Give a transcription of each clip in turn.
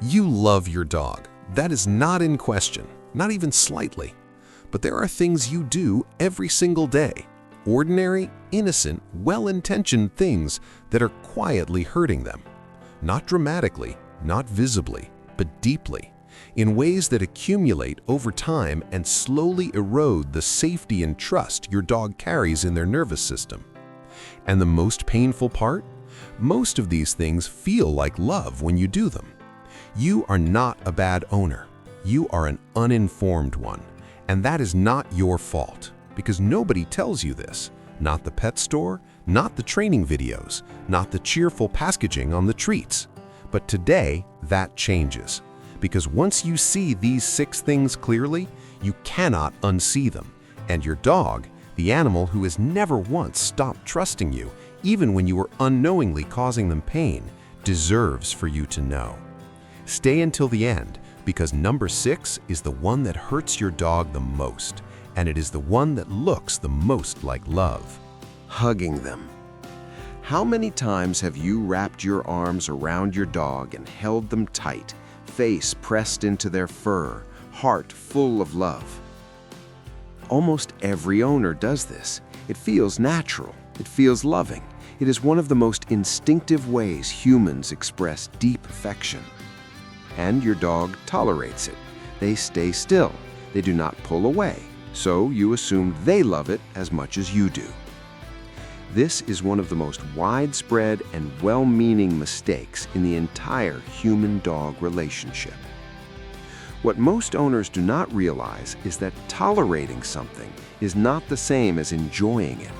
You love your dog. That is not in question, not even slightly. But there are things you do every single day. Ordinary, innocent, well-intentioned things that are quietly hurting them. Not dramatically, not visibly, but deeply, in ways that accumulate over time and slowly erode the safety and trust your dog carries in their nervous system. And the most painful part? Most of these things feel like love when you do them. You are not a bad owner. You are an uninformed one. And that is not your fault, because nobody tells you this. Not the pet store, not the training videos, not the cheerful packaging on the treats. But today, that changes. Because once you see these 6 things clearly, you cannot unsee them. And your dog, the animal who has never once stopped trusting you, even when you were unknowingly causing them pain, deserves for you to know. Stay until the end, because number 6 is the one that hurts your dog the most, and it is the one that looks the most like love. Hugging them. How many times have you wrapped your arms around your dog and held them tight, face pressed into their fur, heart full of love? Almost every owner does this. It feels natural. It feels loving. It is one of the most instinctive ways humans express deep affection. And your dog tolerates it. They stay still. They do not pull away. So you assume they love it as much as you do. This is one of the most widespread and well-meaning mistakes in the entire human-dog relationship. What most owners do not realize is that tolerating something is not the same as enjoying it.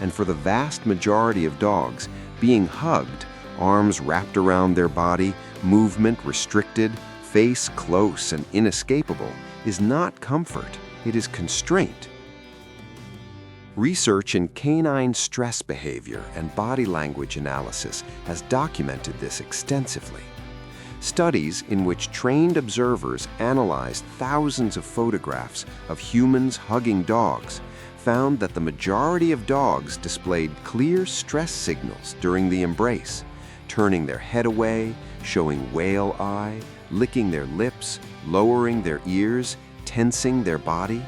And for the vast majority of dogs, being hugged, arms wrapped around their body, movement restricted, face close and inescapable, is not comfort, it is constraint. Research in canine stress behavior and body language analysis has documented this extensively. Studies in which trained observers analyzed thousands of photographs of humans hugging dogs found that the majority of dogs displayed clear stress signals during the embrace, turning their head away, showing whale eye, licking their lips, lowering their ears, tensing their body.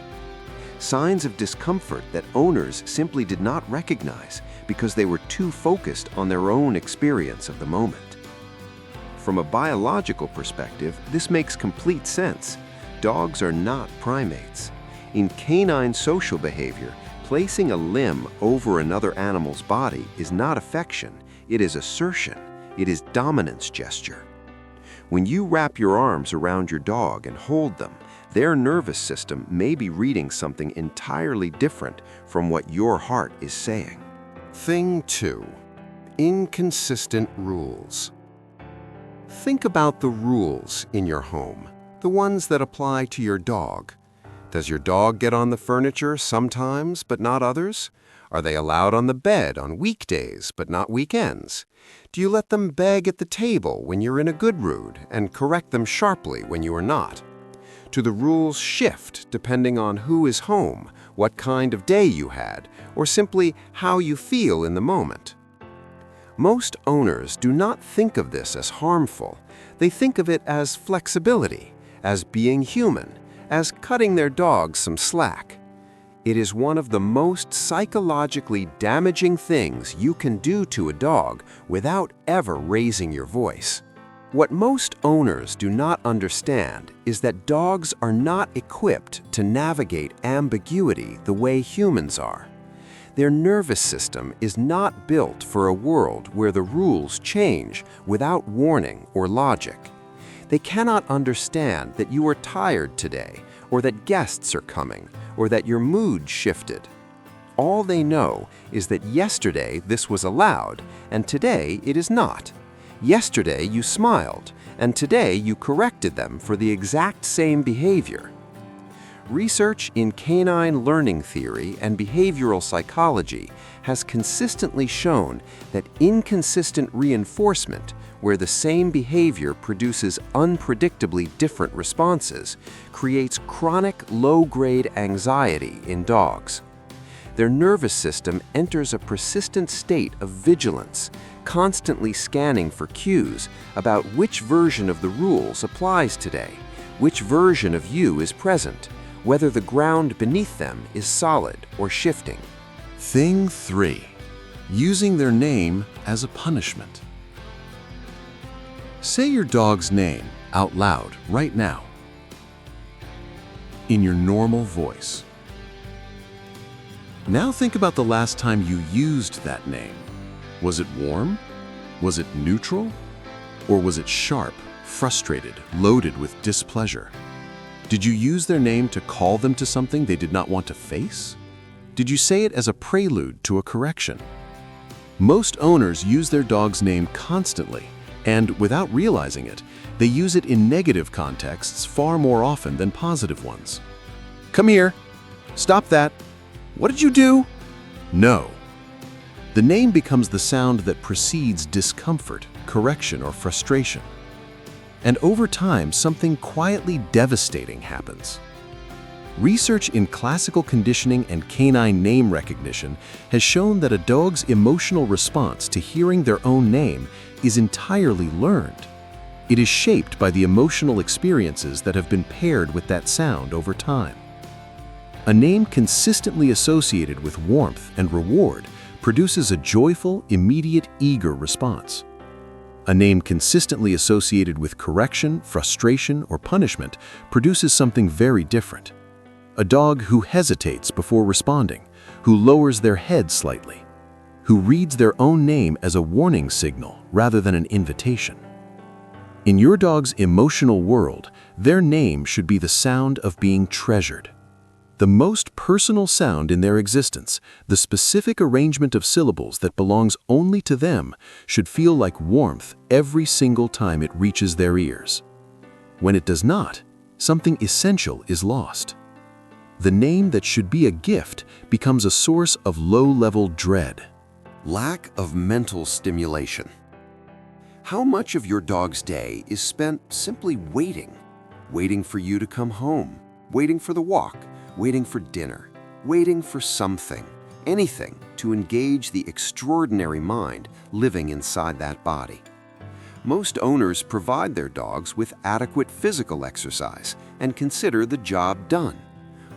Signs of discomfort that owners simply did not recognize because they were too focused on their own experience of the moment. From a biological perspective, this makes complete sense. Dogs are not primates. In canine social behavior, placing a limb over another animal's body is not affection, it is assertion. It is dominance gesture. When you wrap your arms around your dog and hold them, their nervous system may be reading something entirely different from what your heart is saying. Thing 2. Inconsistent rules. Think about the rules in your home, the ones that apply to your dog. Does your dog get on the furniture sometimes but not others? Are they allowed on the bed on weekdays but not weekends? Do you let them beg at the table when you're in a good mood and correct them sharply when you are not? Do the rules shift depending on who is home, what kind of day you had, or simply how you feel in the moment? Most owners do not think of this as harmful. They think of it as flexibility, as being human, as cutting their dog some slack. It is one of the most psychologically damaging things you can do to a dog without ever raising your voice. What most owners do not understand is that dogs are not equipped to navigate ambiguity the way humans are. Their nervous system is not built for a world where the rules change without warning or logic. They cannot understand that you are tired today, or that guests are coming, or that your mood shifted. All they know is that yesterday this was allowed, and today it is not. Yesterday you smiled, and today you corrected them for the exact same behavior. Research in canine learning theory and behavioral psychology has consistently shown that inconsistent reinforcement, where the same behavior produces unpredictably different responses, creates chronic low-grade anxiety in dogs. their nervous system enters a persistent state of vigilance, constantly scanning for cues about which version of the rules applies today, which version of you is present, whether the ground beneath them is solid or shifting. Thing 3. Using their name as a punishment. Say your dog's name out loud right now, in your normal voice. Now think about the last time you used that name. Was it warm? Was it neutral? Or was it sharp, frustrated, loaded with displeasure? Did you use their name to call them to something they did not want to face? Did you say it as a prelude to a correction? Most owners use their dog's name constantly, and without realizing it, they use it in negative contexts far more often than positive ones. Come here. Stop that. What did you do? No. The name becomes the sound that precedes discomfort, correction, or frustration. And over time, something quietly devastating happens. Research in classical conditioning and canine name recognition has shown that a dog's emotional response to hearing their own name is entirely learned. It is shaped by the emotional experiences that have been paired with that sound over time. A name consistently associated with warmth and reward produces a joyful, immediate, eager response. A name consistently associated with correction, frustration, or punishment produces something very different. A dog who hesitates before responding, who lowers their head slightly, who reads their own name as a warning signal rather than an invitation. In your dog's emotional world, their name should be the sound of being treasured. The most personal sound in their existence, the specific arrangement of syllables that belongs only to them, should feel like warmth every single time it reaches their ears. When it does not, something essential is lost. The name that should be a gift becomes a source of low-level dread. Lack of mental stimulation. How much of your dog's day is spent simply waiting? Waiting for you to come home, waiting for the walk, waiting for dinner, waiting for something, anything to engage the extraordinary mind living inside that body. Most owners provide their dogs with adequate physical exercise and consider the job done.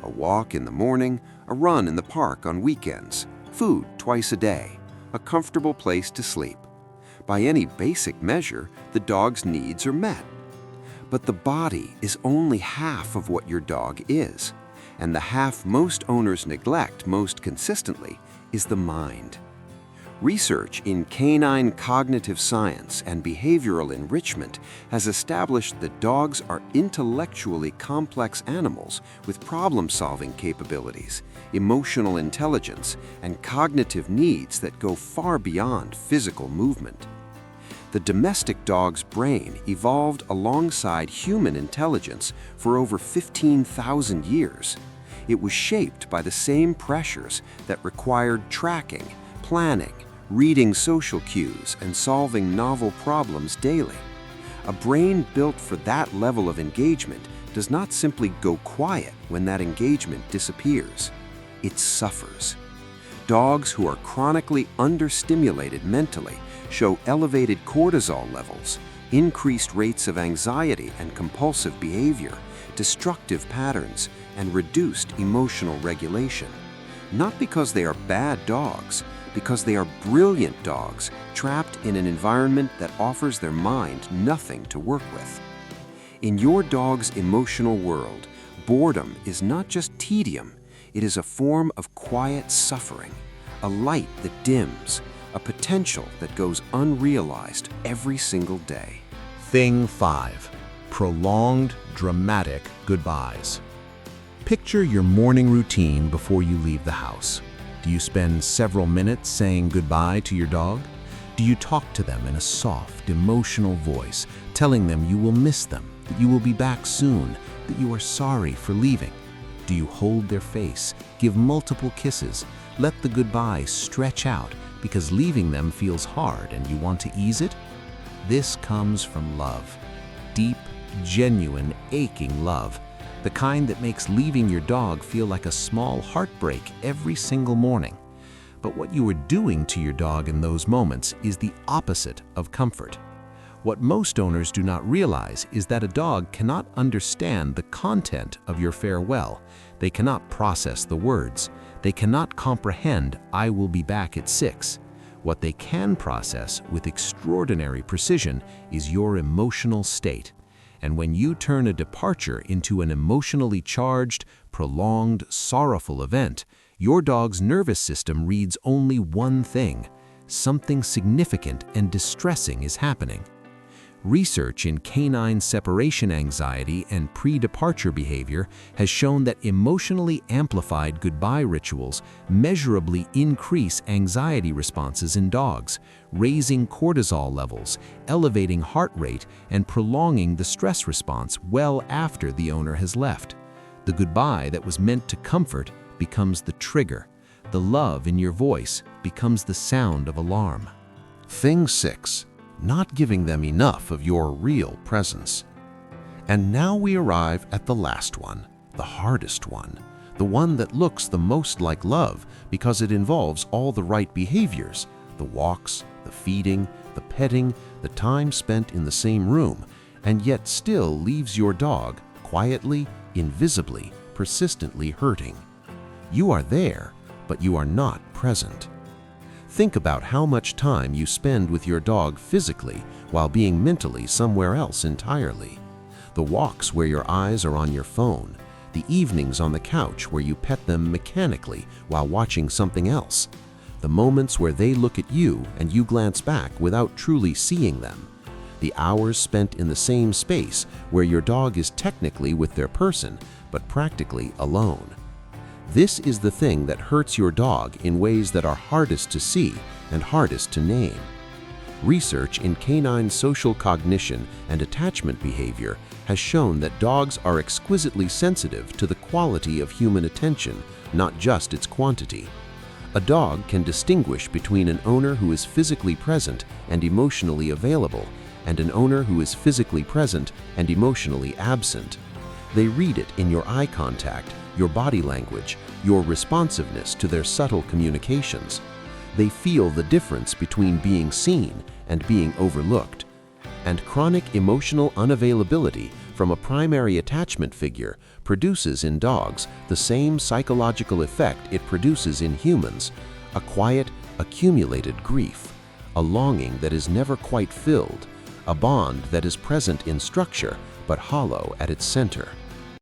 A walk in the morning, a run in the park on weekends, food twice a day, a comfortable place to sleep. By any basic measure, the dog's needs are met. But the body is only half of what your dog is, and the half most owners neglect most consistently is the mind. Research in canine cognitive science and behavioral enrichment has established that dogs are intellectually complex animals with problem-solving capabilities, emotional intelligence, and cognitive needs that go far beyond physical movement. The domestic dog's brain evolved alongside human intelligence for over 15,000 years. It was shaped by the same pressures that required tracking, planning, reading social cues, and solving novel problems daily. A brain built for that level of engagement does not simply go quiet when that engagement disappears. It suffers. Dogs who are chronically understimulated mentally show elevated cortisol levels, increased rates of anxiety and compulsive behavior, destructive patterns, and reduced emotional regulation. Not because they are bad dogs, because they are brilliant dogs trapped in an environment that offers their mind nothing to work with. In your dog's emotional world, boredom is not just tedium, it is a form of quiet suffering, a light that dims, a potential that goes unrealized every single day. Thing 5. Prolonged, dramatic goodbyes. Picture your morning routine before you leave the house. Do you spend several minutes saying goodbye to your dog? Do you talk to them in a soft, emotional voice, telling them you will miss them, that you will be back soon, that you are sorry for leaving? Do you hold their face, give multiple kisses, let the goodbye stretch out because leaving them feels hard and you want to ease it? This comes from love. Deep, genuine, aching love. the kind that makes leaving your dog feel like a small heartbreak every single morning. But what you are doing to your dog in those moments is the opposite of comfort. What most owners do not realize is that a dog cannot understand the content of your farewell. They cannot process the words. They cannot comprehend, "I will be back at 6." What they can process with extraordinary precision is your emotional state. And when you turn a departure into an emotionally charged, prolonged, sorrowful event, your dog's nervous system reads only one thing: something significant and distressing is happening. Research in canine separation anxiety and pre-departure behavior has shown that emotionally amplified goodbye rituals measurably increase anxiety responses in dogs, raising cortisol levels, elevating heart rate, and prolonging the stress response well after the owner has left. The goodbye that was meant to comfort becomes the trigger. The love in your voice becomes the sound of alarm. Thing 6. Not giving them enough of your real presence. And now we arrive at the last one, the hardest one, the one that looks the most like love because it involves all the right behaviors: the walks, the feeding, the petting, the time spent in the same room, and yet still leaves your dog quietly, invisibly, persistently hurting. You are there, but you are not present. Think about how much time you spend with your dog physically while being mentally somewhere else entirely. The walks where your eyes are on your phone, the evenings on the couch where you pet them mechanically while watching something else, the moments where they look at you and you glance back without truly seeing them, the hours spent in the same space where your dog is technically with their person but practically alone. This is the thing that hurts your dog in ways that are hardest to see and hardest to name. Research in canine social cognition and attachment behavior has shown that dogs are exquisitely sensitive to the quality of human attention, not just its quantity. A dog can distinguish between an owner who is physically present and emotionally available and an owner who is physically present and emotionally absent. They read it in your eye contact, your body language, your responsiveness to their subtle communications. They feel the difference between being seen and being overlooked. And chronic emotional unavailability from a primary attachment figure produces in dogs the same psychological effect it produces in humans: a quiet, accumulated grief, a longing that is never quite filled, a bond that is present in structure but hollow at its center.